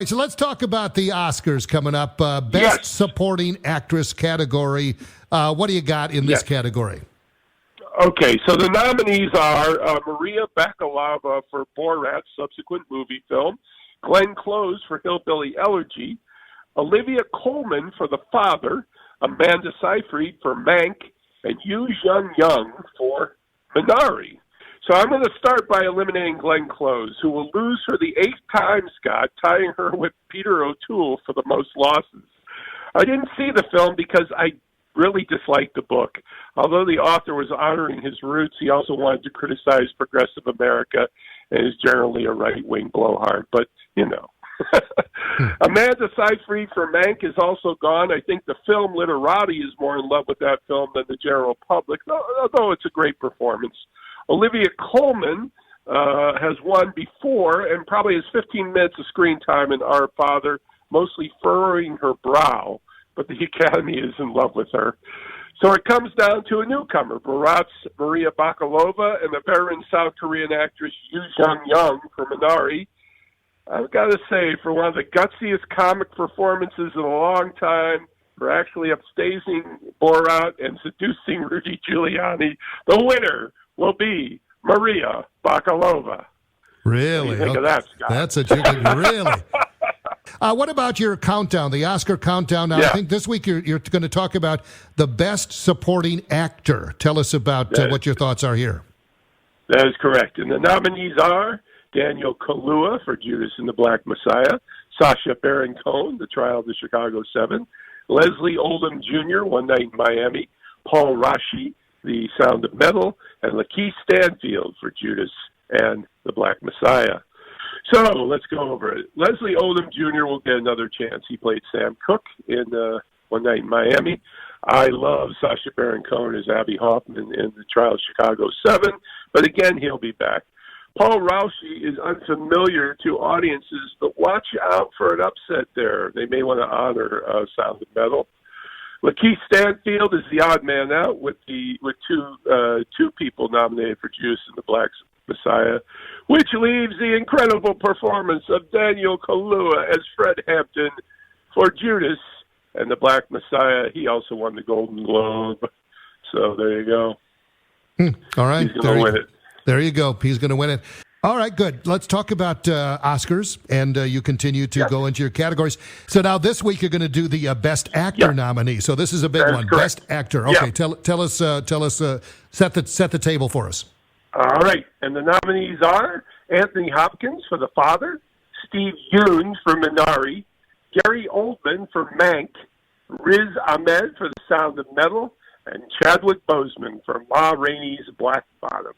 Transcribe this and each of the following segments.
So let's talk about the Oscars coming up. Best Yes. Supporting Actress category. What do you got in this category? Okay, so the nominees are Maria Bakalova for Borat's subsequent movie film, Glenn Close for Hillbilly Elegy, Olivia Colman for The Father, Amanda Seyfried for Mank, and Yu Young for Minari. So I'm going to start by eliminating Glenn Close, who will lose for the 8th time, Scott, tying her with Peter O'Toole for the most losses. I didn't see the film because I really disliked the book. Although the author was honoring his roots, he also wanted to criticize progressive America and is generally a right-wing blowhard. But, you know. Amanda Seyfried for Mank is also gone. I think the film literati is more in love with that film than the general public, although it's a great performance. Olivia Colman has won before and probably has 15 minutes of screen time in Our Father, mostly furrowing her brow, but the Academy is in love with her. So it comes down to a newcomer, Borat's Maria Bakalova and the veteran South Korean actress Yu Young for Minari. I've got to say, for one of the gutsiest comic performances in a long time, for actually upstaging Borat and seducing Rudy Giuliani, the winner will be Maria Bakalova. Really? What do you think of that, Scott? That's a chicken, really. What about your countdown, the Oscar countdown? Now, I think this week you're going to talk about the Best Supporting Actor. Tell us about what your thoughts are here. That is correct. And the nominees are Daniel Kaluuya for Judas and the Black Messiah, Sacha Baron Cohen, The Trial of the Chicago 7, Leslie Odom Jr., One Night in Miami, Paul Rashi, The Sound of Metal, and Lakeith Stanfield for Judas and the Black Messiah. So let's go over it. Leslie Odom Jr. will get another chance. He played Sam Cooke in One Night in Miami. I love Sacha Baron Cohen as Abby Hoffman in The Trial of Chicago 7, but again, he'll be back. Paul Rashi is unfamiliar to audiences, but watch out for an upset there. They may want to honor Sound of Metal. Lakeith Stanfield is the odd man out with two people nominated for Judas and the Black Messiah, which leaves the incredible performance of Daniel Kaluuya as Fred Hampton for Judas and the Black Messiah. He also won the Golden Globe. So there you go. All right. He's going to win it. There you go. He's going to win it. All right, good. Let's talk about Oscars, and you continue to go into your categories. So now this week you're going to do the Best Actor nominee. So this is a big one. Correct. Best Actor. Okay, tell us. Set the table for us. All right, and the nominees are Anthony Hopkins for The Father, Steve Yeun for Minari, Gary Oldman for Mank, Riz Ahmed for The Sound of Metal, and Chadwick Boseman for Ma Rainey's Black Bottom.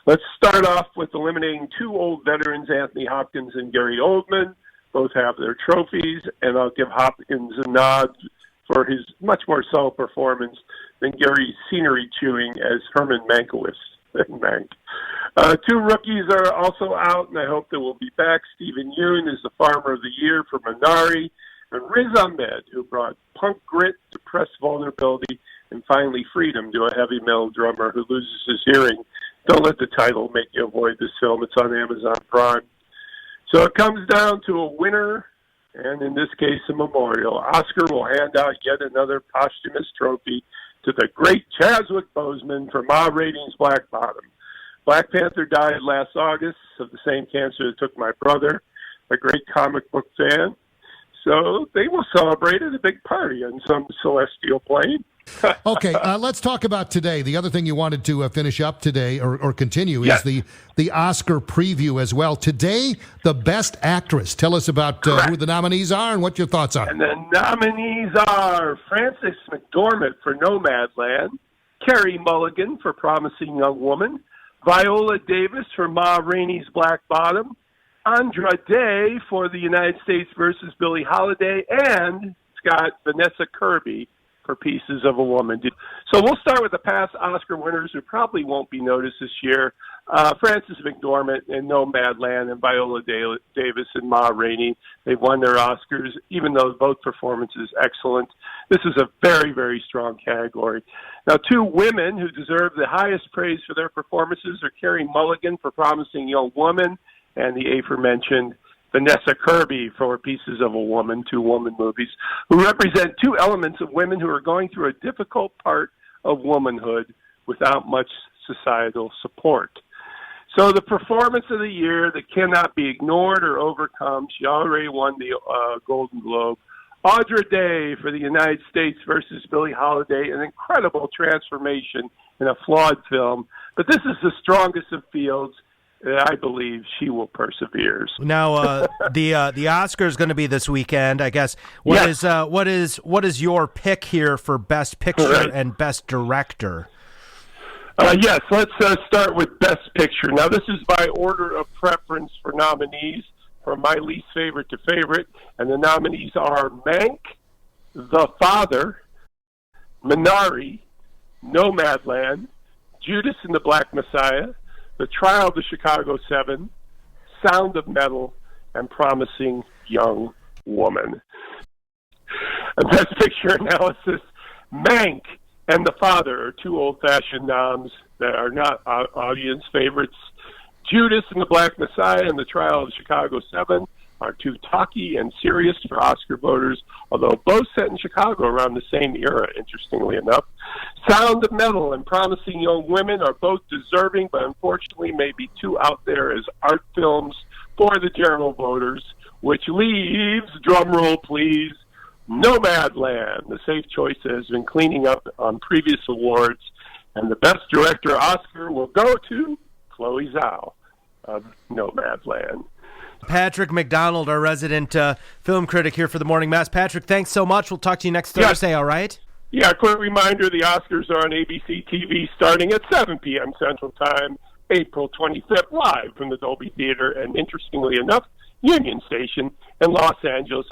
Let's start off with eliminating two old veterans, Anthony Hopkins and Gary Oldman. Both have their trophies, and I'll give Hopkins a nod for his much more subtle performance than Gary's scenery chewing as Herman Mankiewicz in Mank. Two rookies are also out, and I hope they will be back. Stephen Yeun is the Farmer of the Year for Minari, and Riz Ahmed, who brought punk grit, depressed vulnerability, and finally freedom to a heavy metal drummer who loses his hearing. Don't let the title make you avoid this film. It's on Amazon Prime. So it comes down to a winner, and in this case, a memorial. Oscar will hand out yet another posthumous trophy to the great Chadwick Boseman for Ma Rainey's Black Bottom. Black Panther died last August of the same cancer that took my brother, a great comic book fan. So they will celebrate at a big party on some celestial plane. Okay, let's talk about today. The other thing you wanted to finish up today or continue is the Oscar preview as well. Today, the Best Actress. Tell us about who the nominees are and what your thoughts are. And the nominees are Frances McDormand for Nomadland, Carey Mulligan for Promising Young Woman, Viola Davis for Ma Rainey's Black Bottom, Andra Day for The United States versus Billie Holiday, and Scott Vanessa Kirby for Pieces of a Woman. So we'll start with the past Oscar winners who probably won't be noticed this year. Frances McDormand in Nomadland and Viola Davis and Ma Rainey. They've won their Oscars, even though both performances excellent. This is a very, very strong category. Now, two women who deserve the highest praise for their performances are Carey Mulligan for Promising Young Woman and the aforementioned Vanessa Kirby for Pieces of a Woman, 2 woman movies, who represent 2 elements of women who are going through a difficult part of womanhood without much societal support. So the performance of the year that cannot be ignored or overcome, she already won the Golden Globe. Audra Day for the United States versus Billie Holiday, an incredible transformation in a flawed film. But this is the strongest of fields. I believe she will persevere. Now, the Oscar is going to be this weekend, I guess. What is your pick here for Best Picture and Best Director? Yes, let's start with Best Picture. Now, this is by order of preference for nominees, from my least favorite to favorite, and the nominees are Mank, The Father, Minari, Nomadland, Judas and the Black Messiah, The Trial of the Chicago 7, Sound of Metal, and Promising Young Woman. Best Picture analysis, Mank and The Father are 2 old-fashioned noms that are not audience favorites. Judas and the Black Messiah and The Trial of the Chicago 7 are 2 talky and serious for Oscar voters, although both set in Chicago around the same era, interestingly enough. Sound of Metal and Promising Young Women are both deserving, but unfortunately may be too out there as art films for the general voters, which leaves, drumroll please, Nomadland. The safe choice has been cleaning up on previous awards, and the Best Director Oscar will go to Chloe Zhao of Nomadland. Patrick McDonald, our resident film critic here for the Morning Mass. Patrick, thanks so much. We'll talk to you next Thursday, all right? Yeah, a quick reminder, the Oscars are on ABC TV starting at 7 p.m. Central Time, April 25th, live from the Dolby Theater and, interestingly enough, Union Station in Los Angeles.